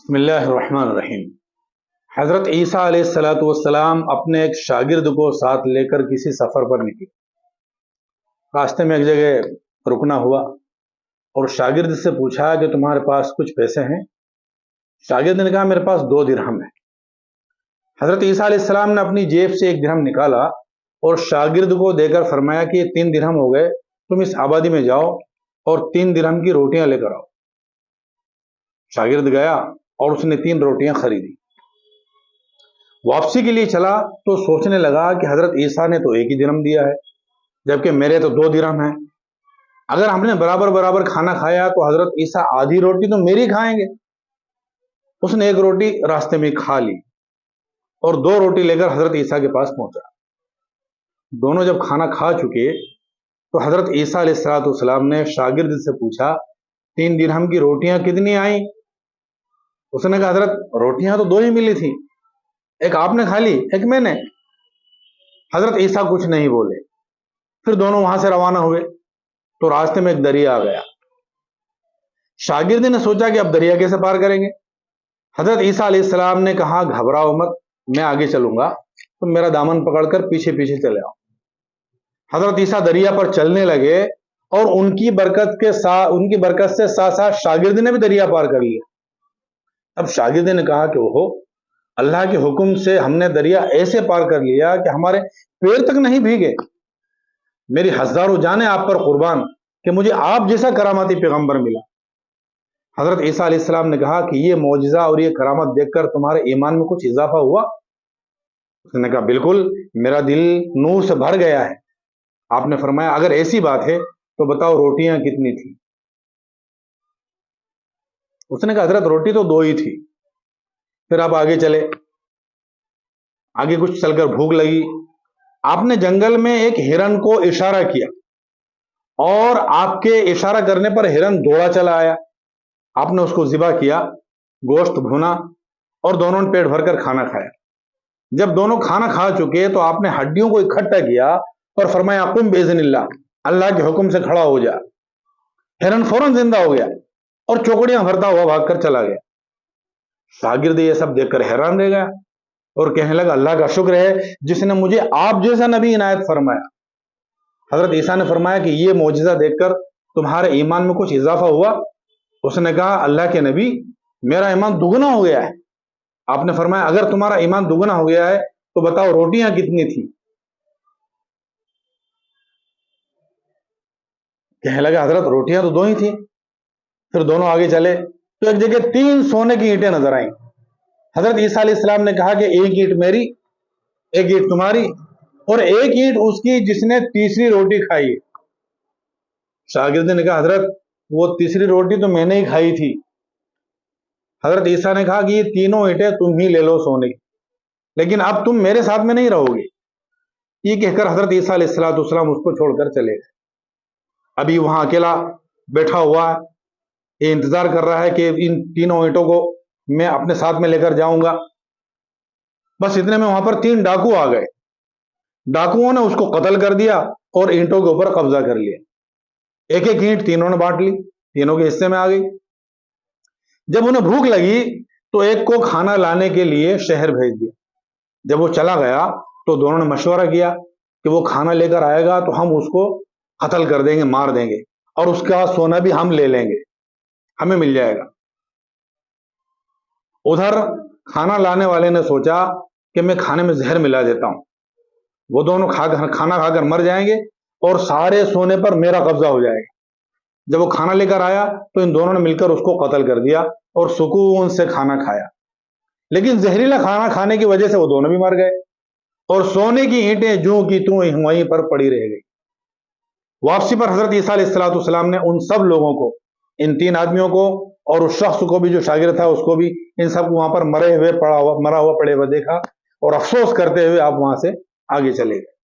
بسم اللہ الرحمن الرحیم۔ حضرت عیسیٰ علیہ السلام اپنے ایک شاگرد کو ساتھ لے کر کسی سفر پر نکلے۔ راستے میں ایک جگہ رکنا ہوا اور شاگرد سے پوچھا کہ تمہارے پاس کچھ پیسے ہیں؟ شاگرد نے کہا میرے پاس 2 درہم ہیں۔ حضرت عیسیٰ علیہ السلام نے اپنی جیب سے 1 درہم نکالا اور شاگرد کو دے کر فرمایا کہ یہ 3 درہم ہو گئے، تم اس آبادی میں جاؤ اور 3 درہم کی روٹیاں لے کر آؤ۔ شاگرد گیا اور اس نے 3 روٹیاں خریدی۔ واپسی کے لیے چلا تو سوچنے لگا کہ حضرت عیسیٰ نے تو 1 ہی درہم دیا ہے جبکہ میرے تو 2 درہم ہیں۔ اگر ہم نے برابر کھانا کھایا تو حضرت عیسیٰ آدھی روٹی تو میری کھائیں گے۔ اس نے 1 روٹی راستے میں کھا لی اور 2 روٹی لے کر حضرت عیسیٰ کے پاس پہنچا۔ دونوں جب کھانا کھا چکے تو حضرت عیسیٰ علیہ السلام نے شاگرد سے پوچھا 3 درہم کی روٹیاں کتنی آئیں؟ اس نے کہا حضرت روٹیاں تو 2 ہی ملی تھی، ایک آپ نے کھا لی، ایک میں نے۔ حضرت عیسیٰ کچھ نہیں بولے، پھر دونوں وہاں سے روانہ ہوئے تو راستے میں ایک دریا آ گیا۔ شاگرد نے سوچا کہ اب دریا کیسے پار کریں گے؟ حضرت عیسیٰ علیہ السلام نے کہا گھبراؤ مت، میں آگے چلوں گا، تم میرا دامن پکڑ کر پیچھے چلے آؤ۔ حضرت عیسیٰ دریا پر چلنے لگے اور ان کی برکت سے ساتھ شاگرد نے بھی دریا پار کر لیا۔ اب شاگرد نے کہا کہ اوہو، اللہ کے حکم سے ہم نے دریا ایسے پار کر لیا کہ ہمارے پیر تک نہیں بھیگے۔ میری ہزاروں جانیں آپ پر قربان کہ مجھے آپ جیسا کراماتی پیغمبر ملا۔ حضرت عیسیٰ علیہ السلام نے کہا کہ یہ معجزہ اور یہ کرامت دیکھ کر تمہارے ایمان میں کچھ اضافہ ہوا؟ اس نے کہا بالکل، میرا دل نور سے بھر گیا ہے۔ آپ نے فرمایا اگر ایسی بات ہے تو بتاؤ روٹیاں کتنی تھی؟ اس نے کہا حضرت روٹی تو 2 ہی تھی۔ پھر آپ آگے چلے، آگے کچھ چل کر بھوک لگی۔ آپ نے جنگل میں ایک ہرن کو اشارہ کیا اور آپ کے اشارہ کرنے پر ہرن دوڑا چلا آیا۔ آپ نے اس کو ذبح کیا، گوشت بھونا اور دونوں نے پیٹ بھر کر کھانا کھایا۔ جب دونوں کھانا کھا چکے تو آپ نے ہڈیوں کو اکٹھا کیا اور فرمایا قم باذن اللہ، اللہ کے حکم سے کھڑا ہو جا۔ ہرن فوراً زندہ ہو گیا اور چوکڑیاں بھرتا ہوا بھاگ کر چلا گیا۔ شاگرد یہ سب دیکھ کر حیران رہ گیا اور کہنے لگا اللہ کا شکر ہے جس نے مجھے آپ جیسا نبی عنایت فرمایا۔ حضرت عیسیٰ نے فرمایا کہ یہ معجزہ دیکھ کر تمہارے ایمان میں کچھ اضافہ ہوا؟ اس نے کہا اللہ کے نبی، میرا ایمان دگنا ہو گیا ہے۔ آپ نے فرمایا اگر تمہارا ایمان دگنا ہو گیا ہے تو بتاؤ روٹیاں کتنی تھی؟ کہنے لگا حضرت روٹیاں تو 2 ہی تھی۔ پھر دونوں آگے چلے تو ایک جگہ 3 سونے کی اینٹیں نظر آئیں۔ حضرت عیسیٰ علیہ السلام نے کہا کہ 1 اینٹ میری، 1 اینٹ تمہاری اور 1 اینٹ اس کی جس نے تیسری روٹی کھائی ہے۔ شاگرد نے کہا حضرت وہ تیسری روٹی تو میں نے ہی کھائی تھی۔ حضرت عیسیٰ نے کہا کہ یہ تینوں اینٹیں تم ہی لے لو سونے کی، لیکن اب تم میرے ساتھ میں نہیں رہو گے۔ یہ کہہ کر حضرت عیسیٰ علیہ السلام اس کو چھوڑ کر چلے گئے۔ ابھی وہاں اکیلا بیٹھا ہوا ہے، یہ انتظار کر رہا ہے کہ ان تینوں اینٹوں کو میں اپنے ساتھ میں لے کر جاؤں گا۔ بس اتنے میں وہاں پر 3 ڈاکو آ گئے۔ ڈاکوؤں نے اس کو قتل کر دیا اور اینٹوں کے اوپر قبضہ کر لیا۔ 1 اینٹ تینوں نے بانٹ لی، تینوں کے حصے میں آ گئی۔ جب انہیں بھوک لگی تو ایک کو کھانا لانے کے لیے شہر بھیج دیا۔ جب وہ چلا گیا تو دونوں نے مشورہ کیا کہ وہ کھانا لے کر آئے گا تو ہم اس کو قتل کر دیں گے، مار دیں گے اور اس کا سونا بھی ہم لے لیں گے، ہمیں مل جائے گا۔ ادھر کھانا لانے والے نے سوچا کہ میں کھانے میں زہر ملا دیتا ہوں، وہ دونوں کھانا کھا کر مر جائیں گے اور سارے سونے پر میرا قبضہ ہو جائے گا۔ جب وہ کھانا لے کر آیا تو ان دونوں نے مل کر اس کو قتل کر دیا اور سکون سے کھانا کھایا، لیکن زہریلا کھانا کھانے کی وجہ سے وہ دونوں بھی مر گئے اور سونے کی اینٹیں جوں کی توں وہیں پر پڑی رہ گئی۔ واپسی پر حضرت عیسیٰ علیہ السلام نے ان سب لوگوں کو، ان 3 آدمیوں کو اور اس شخص کو بھی جو شاگرد تھا اس کو بھی، ان سب کو وہاں پر مرا ہوا پڑے ہوئے دیکھا اور افسوس کرتے ہوئے آپ وہاں سے آگے چلے گئے۔